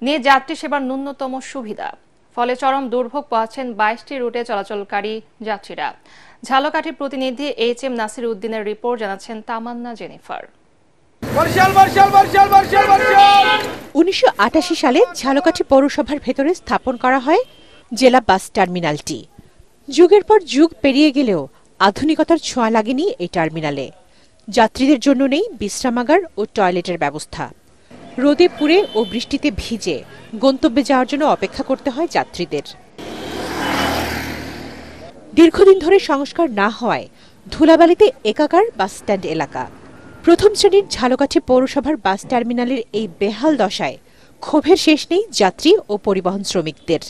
নিয়ে যাত্রী সেবার ন্যূনতম সুবিধা, ফলে চরম দুর্ভোগ পোহাচ্ছেন ২২টি রুটে চলাচলকারী যাত্রীরা। ঝালকাঠির প্রতিনিধি HM নাসির উদ্দিনের রিপোর্ট, জানাচ্ছেন তামান্না জেনিফার। ১৯৮৮ সালে ঝালকাঠি পৌরসভার ভেতরে স্থাপন করা হয় জেলা বাস টার্মিনালটি। যুগের পর যুগ পেরিয়ে গেলেও আধুনিকতার ছোঁয়া লাগেনি এই টার্মিনালে। যাত্রীদের জন্য নেই বিশ্রামাগার ও টয়লেটের ব্যবস্থা। রোদে পুড়ে ও বৃষ্টিতে ভিজে গন্তব্যে যাওয়ার জন্য অপেক্ষা করতে হয় যাত্রীদের। দীর্ঘদিন ধরে সংস্কার না হওয়ায় ধুলাবালিতে একাকার বাস স্ট্যান্ড এলাকা। প্রথম শ্রেণীর ঝালকাঠি পৌরসভার বাস টার্মিনালের এই বেহাল দশায় ক্ষোভের শেষ নেই যাত্রী ও পরিবহন শ্রমিকদের।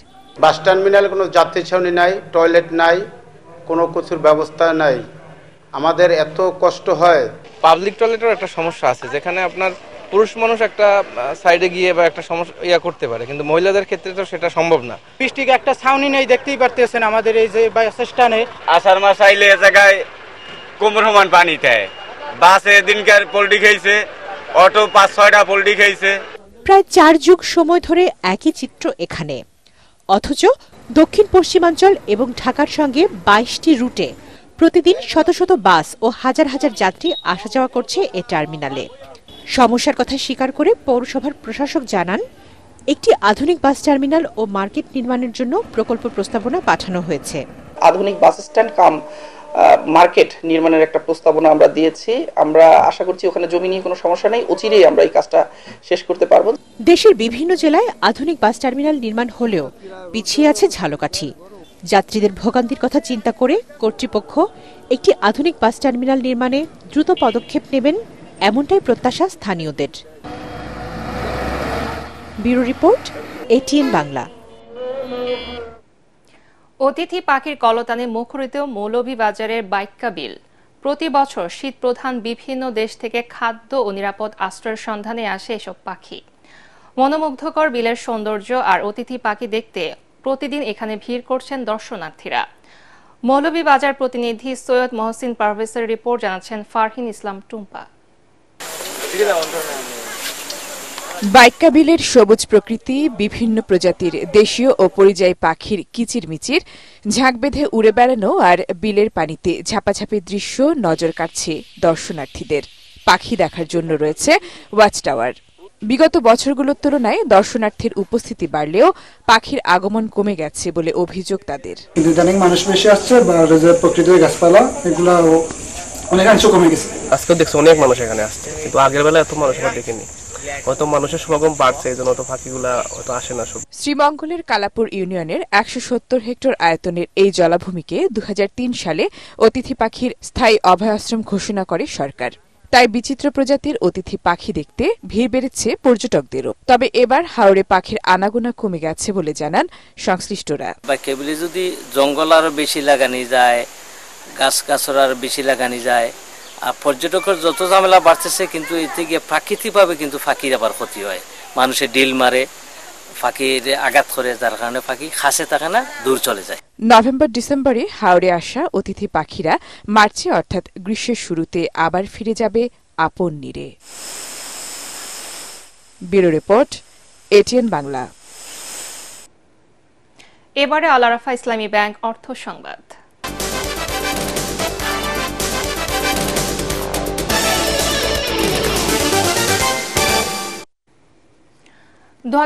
বাস টার্মিনালে কোনো যাত্রী ছাউনি নাই, টয়লেট নাই, কোনো কিছুর ব্যবস্থা নাই। আমাদের এত কষ্ট হয়। পাবলিক টয়লেটের একটা সমস্যা আছে, যেখানে আপনার পুরুষ মানুষ একটা সাইডে গিয়ে বা একটা সমস্যা করতে পারে, কিন্তু মহিলাদের ক্ষেত্রে তো সেটা সম্ভব না। বৃষ্টিক একটা ছাউনি নেই, দেখতেই পারতেছেন আমাদের এই যে বাস স্ট্যান্ডে। আষাঢ় মাস আইলে এ জায়গায় কোমর সমান পানি খায়। বাসে দিনকার পোল্ট্রি খাইছে, অটো ৫-৬টা পোল্ট্রি খাইছে। প্রায় ৪ যুগ সময় ধরে একই চিত্র এখানে, অথচ দক্ষিণ পশ্চিমাঞ্চল এবং ঢাকার সঙ্গে ২২টি রুটে প্রতিদিন শত শত বাস ও হাজার হাজার যাত্রী আসা যাওয়া করছে এ টার্মিনালে। সমস্যার কথা স্বীকার করে পৌরসভার প্রশাসক জানান, একটি আধুনিক বাস টার্মিনাল ও মার্কেট নির্মাণের জন্য প্রকল্প প্রস্তাবনা পাঠানো হয়েছে। আধুনিক বাস স্ট্যান্ড কাম মার্কেট নির্মাণের একটা প্রস্তাবনা আমরা দিয়েছি। আমরা আশা করছি ওখানে জমি নিয়ে কোনো সমস্যা নেই, অচিরেই আমরা এই কাজটা শেষ করতে পারব। দেশের বিভিন্ন জেলায় আধুনিক বাস টার্মিনাল নির্মাণ হলেও পিছিয়ে আছে ঝালকাঠি। যাত্রীদের ভোগান্তির কথা চিন্তা করে কর্তৃপক্ষ একটি আধুনিক বাস টার্মিনাল নির্মাণে দ্রুত পদক্ষেপ নেবেন, এমনটাই প্রত্যাশা স্থানীয়দের। Bureau report, ATN Bangla. অতিথি পাখির কলতানে মুখরিত মৌলভীবাজারের বাইক্কা বিল। প্রতি বছর শীত প্রধান বিভিন্ন দেশ থেকে খাদ্য ও নিরাপদ আশ্রয়ের সন্ধানে আসে এসব পাখি। মনোমুগ্ধকর বিলের সৌন্দর্য আর অতিথি পাখি দেখতে প্রতিদিন এখানে ভিড় করছেন দর্শনার্থীরা। মৌলভীবাজার প্রতিনিধি সৈয়দ মহসিন পারভেজের রিপোর্ট জানাচ্ছেন ফারহিন ইসলাম টুম্পা। বাইক্কা বিলের সবুজ প্রকৃতি, বিভিন্ন প্রজাতির দেশীয় ও পরিযায়ী পাখির কিচিরমিচির, ঝাঁক বেঁধে উড়ে বেড়ানো আর বিলের পানিতে ঝাপাঝাপির দৃশ্য নজর কাটছে দর্শনার্থীদের। পাখি দেখার জন্য রয়েছে ওয়াচ টাওয়ার। বিগত বছরগুলোর তুলনায় দর্শনার্থীর উপস্থিতি বাড়লেও পাখির আগমন কমে গেছে বলে অভিযোগ তাদের। ইদানিং মানুষ বেশি আসছে, প্রকৃতির গাছপালা এগুলা অনেকাংশ কমে গেছে। আজকে দেখছি অনেক মানুষ এখানে আসছে, কিন্তু আগের বেলা এত মানুষ আমরা দেখিনি। হয়তো মানুষের সমাগম বাড়ছে, এই জন্য তো পাখিগুলা হয়তো আসে না। শ্রীমঙ্গলের কালাপুর ইউনিয়নের ১৭০ হেক্টর আয়তনের এই জলাভূমিকে ২০০৩ সালে অতিথি পাখির স্থায়ী অভয়াশ্রম ঘোষণা করে সরকার। তাই বিচিত্র প্রজাতির অতিথি পাখি দেখতে ভিড় বেড়েছে পর্যটকদেরও। তবে এবার হাওড়ে পাখির আনাগোনা কমে গেছে বলে জানান সংশ্লিষ্টরা। কেবলে যদি জঙ্গল আরো বেশি লাগানি যায়, গাছ গাছর আরো বেশি লাগানি যায়, আর পর্যটকের যত ঝামেলা বাড়তেছে, কিন্তু এতে গিয়ে প্রাকৃতিকভাবে কিন্তু পাখির আবার ক্ষতি হয়। মানুষের ডিল মারে, পাখির আঘাত করে, যার কারণে পাখি খাসে থাকে না, দূর চলে যায়। নভেম্বর ডিসেম্বরে হাওড়ে আসা অতিথি পাখিরা মার্চে অর্থাৎ গ্রীষ্মের শুরুতে আবার ফিরে যাবে আপন নীড়ে। Bureau report, ATN Bangla. এবারে আল আরাফা ইসলামী ব্যাংক অর্থ সংবাদ। দু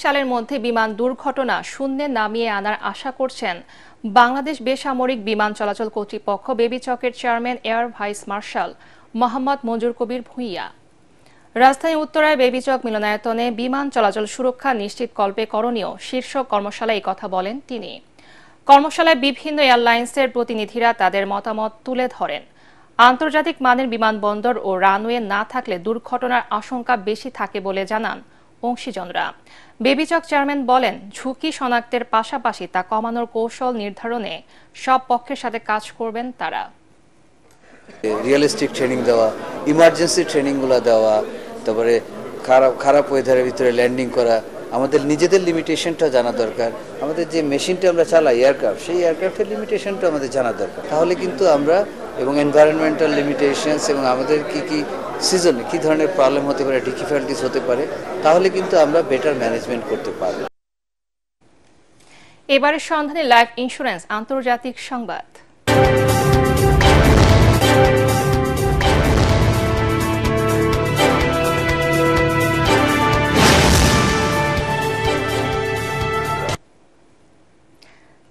সালের মধ্যে বিমান দুর্ঘটনা শূন্যে নামিয়ে আনার আশা করছেন বাংলাদেশ বেসামরিক বিমান চলাচল কর্তৃপক্ষ বেবিচকের chairman air vice marshal Mohammad Manjur Kabir Bhuiyan. রাজধানী উত্তরায় বেবিচক মিলনায়তনে বিমান চলাচল সুরক্ষা নিশ্চিতকল্পে করণীয় শীর্ষক কর্মশালায় এই কথা বলেন তিনি। কর্মশালায় বিভিন্ন এয়ারলাইন্সের প্রতিনিধিরা তাদের মতামত তুলে ধরেন। আন্তর্জাতিক মানের বিমানবন্দর ও রানওয়ে না থাকলে দুর্ঘটনার আশঙ্কা বেশি থাকে বলে জানান অংশীজনরা। বেবিচক চেয়ারম্যান বলেন, ঝুঁকি শনাক্তের পাশাপাশি তা কমানোর কৌশল নির্ধারণে সব পক্ষের সাথে কাজ করবেন তারা। রিয়েলিস্টিক ট্রেনিং দেওয়া, ইমার্জেন্সি ট্রেনিংগুলো দেওয়া, তারপরে খারাপ ওয়েদারের ভিতরে ল্যান্ডিং করা, আমাদের নিজেদের লিমিটেশনটা জানা দরকার। আমাদের যে মেশিনটা আমরা চালাই এয়ারক্রাফট, সেই এয়ারক্রাফটের লিমিটেশনটা আমাদের জানা দরকার। তাহলে কিন্তু আমরা এবং এনভায়রনমেন্টাল লিমিটেশনস এবং আমাদের কি সিজনে কি ধরনের প্রবলেম হতে পারে, ডিফিকাল্টিস হতে পারে, তাহলে কিন্তু আমরা বেটার ম্যানেজমেন্ট করতে পারব। এবারে সন্ধানে লাইফ ইন্স্যুরেন্স আন্তর্জাতিক সংবাদ।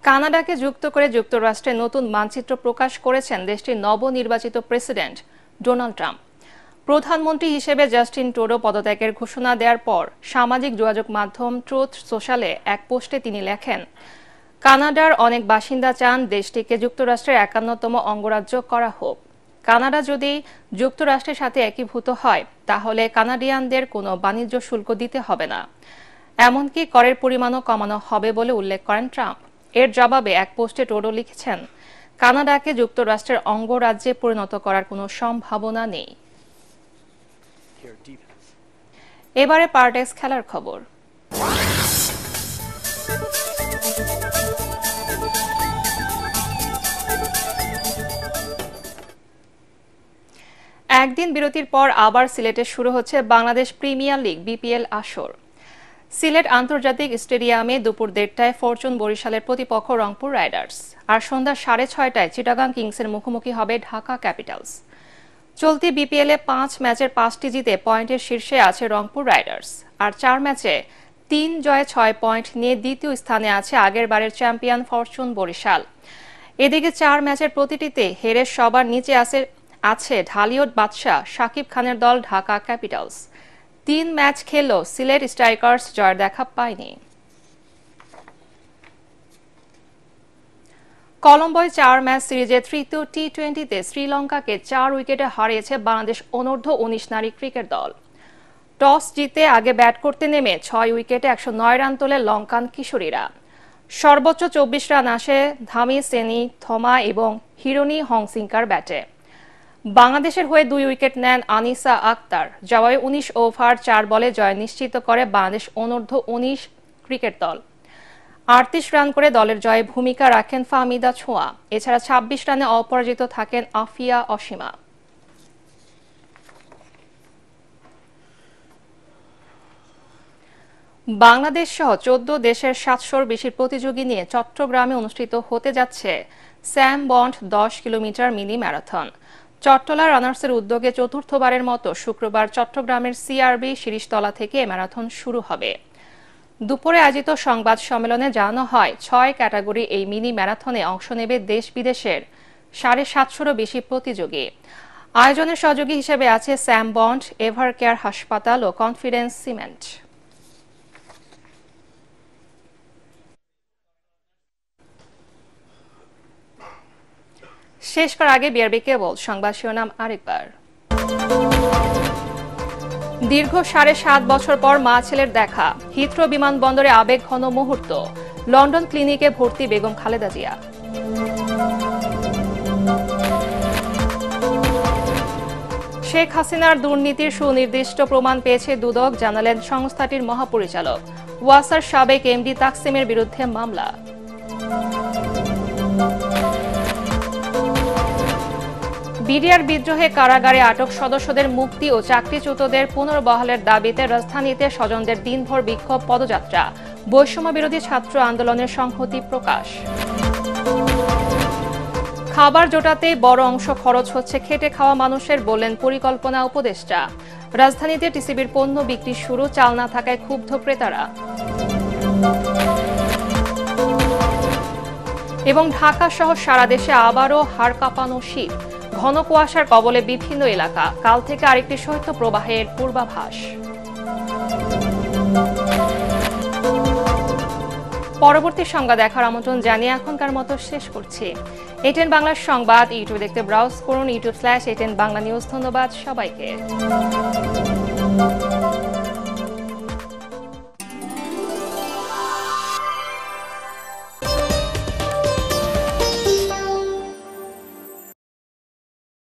কানাডাকে যুক্ত করে যুক্তরাষ্ট্রে নতুন মানচিত্র প্রকাশ করেছেন দেশটির নবনির্বাচিত প্রেসিডেন্ট ডোনাল্ড ট্রাম্প। প্রধানমন্ত্রী হিসেবে জাস্টিন ট্রুডো পদত্যাগের ঘোষণা দেওয়ার পর সামাজিক যোগাযোগ মাধ্যম ট্রুথ সোশ্যালে এক পোস্টে তিনি লেখেন, কানাডার অনেক বাসিন্দা চান দেশটিকে যুক্তরাষ্ট্রের 51তম অঙ্গরাজ্য করা হোক। কানাডা যদি যুক্তরাষ্ট্রের সাথে একীভূত হয় তাহলে কানাডিয়ানদের কোনো বাণিজ্য শুল্ক দিতে হবে না, এমনকি করের পরিমাণও কমানো হবে বলে উল্লেখ করেন ট্রাম্প। এর জবাবে এক পোস্টে ট্রুডো লিখেছেন, কানাডাকে যুক্তরাষ্ট্রের অঙ্গরাজ্যে পরিণত করার কোনো সম্ভাবনা নেই। এবারে পার্টেক্স খেলার খবর। একদিন বিরতির পর আবার সিলেটে শুরু হচ্ছে বাংলাদেশ প্রিমিয়ার লিগ বিপিএল আসর। সিলেট আন্তর্জাতিক স্টেডিয়ামে দুপুর 1:30টায় ফরচুন বরিশালের প্রতিপক্ষ রংপুর রাইডার্স, আর সন্ধ্যা 6:30টায় চিটাগাং কিংসের মুখোমুখি হবে ঢাকা ক্যাপিটালস। চলতি বিপিএলে 5 ম্যাচের 5টি জিতে পয়েন্টের শীর্ষে আছে রংপুর রাইডার্স, আর 4 ম্যাচে 3 জয়ে 6 পয়েন্ট নিয়ে দ্বিতীয় স্থানে আছে আগেরবারের চ্যাম্পিয়ন ফরচুন বরিশাল। এদিকে 4 ম্যাচের প্রতিটিতে হেরে সবার নিচে আছে ঢালিউড বাদশাহ শাকিব খানের দল ঢাকা ক্যাপিটালস। 3 ম্যাচ খেললেও সিলেট স্ট্রাইকার্স জয়ের দেখা পায়নি। কলম্বোয় 4 ম্যাচ সিরিজের তৃতীয় টি20তে শ্রীলঙ্কাকে 4 উইকেটে হারিয়েছে বাংলাদেশ অনূর্ধ্ব 19 নারী ক্রিকেট দল। টস জিতে আগে ব্যাট করতে নেমে 6 উইকেটে 109 রান তোলে লঙ্কান কিশোরীরা। সর্বোচ্চ 24 রান আসে ধামি সেনি থমা এবং হিরোনি হংসিংকার ব্যাটে। বাংলাদেশের হয়ে 2 উইকেট নেন আনিসা আক্তার। জবাবে 19 ওভার 4 বলে জয় নিশ্চিত করে বাংলাদেশ অনূর্ধ্ব 19 ক্রিকেট দল। 38 রান করে দলের জয়ে ভূমিকা রাখেন ফাহমিদা ছোঁয়া। এছাড়া 26 রানে অপরাজিত থাকেন আফিয়া অসীমা। বাংলাদেশ সহ 14 দেশের 700-র বেশি প্রতিযোগী নিয়ে চট্টগ্রামে অনুষ্ঠিত হতে যাচ্ছে Sam Bond 10 kilometre mini marathon. Chattala রানার্সের উদ্যোগে চতুর্থবারের মতো শুক্রবার চট্টগ্রামের সিআরবি শিরিষতলা থেকে ম্যারাথন শুরু হবে। দুপুরে আয়োজিত সংবাদ সম্মেলনে জানানো হয় 6 ক্যাটাগরি এই মিনি ম্যারাথনে অংশ নেবে দেশ বিদেশের 750-রও বেশি প্রতিযোগী। আয়োজনের সহযোগী হিসেবে আছে স্যাম বন্ড, এভার কেয়ার হাসপাতাল ও কনফিডেন্স সিমেন্ট। শেষ করার আগে বিআরবি কেবল সংবাদ শিরোনাম আরেকবার। দীর্ঘ 7.5 বছর পর মা ছেলের দেখা, হিথ্রো বিমানবন্দরে আবেগ ঘন মুহূর্ত। লন্ডন ক্লিনিকে ভর্তি বেগম খালেদা জিয়া। শেখ হাসিনার দুর্নীতির সুনির্দিষ্ট প্রমাণ পেয়েছে দুদক, জানালেন সংস্থাটির মহাপরিচালক। ওয়াসার সাবেক এমডি তাকসিমের বিরুদ্ধে মামলা। বিডিআর বিদ্রোহে কারাগারে আটক সদস্যদের মুক্তি ও চাকরিচ্যুতদের পুনর্বহালের দাবিতে রাজধানীতে স্বজনদের দিনভর বিক্ষোভ পদযাত্রা। বৈষম্য বিরোধী ছাত্র আন্দোলনের সংহতি প্রকাশ। খাবার জোটাতে বড় অংশ খরচ হচ্ছে খেটে খাওয়া মানুষের, বললেন পরিকল্পনা উপদেষ্টা। রাজধানীতে টিসিবির পণ্য বিক্রি শুরু, চাল না থাকায় ক্ষুব্ধ ক্রেতারা। এবং ঢাকা সহ সারা দেশে আবারও হাড় কাঁপানো শীত, ঘন কুয়াশার কবলে বিভিন্ন এলাকা। কাল থেকে আরেকটি শৈত্যপ্রবাহের পূর্বাভাস। পরবর্তী সংবাদ দেখার আমন্ত্রণ জানিয়ে এখনকার মতো শেষ করছি। এটিএন বাংলার সংবাদ ইউটিউবে দেখতে ব্রাউজ করুন, youtube/ATN বাংলা নিউজ। ধন্যবাদ সবাইকে।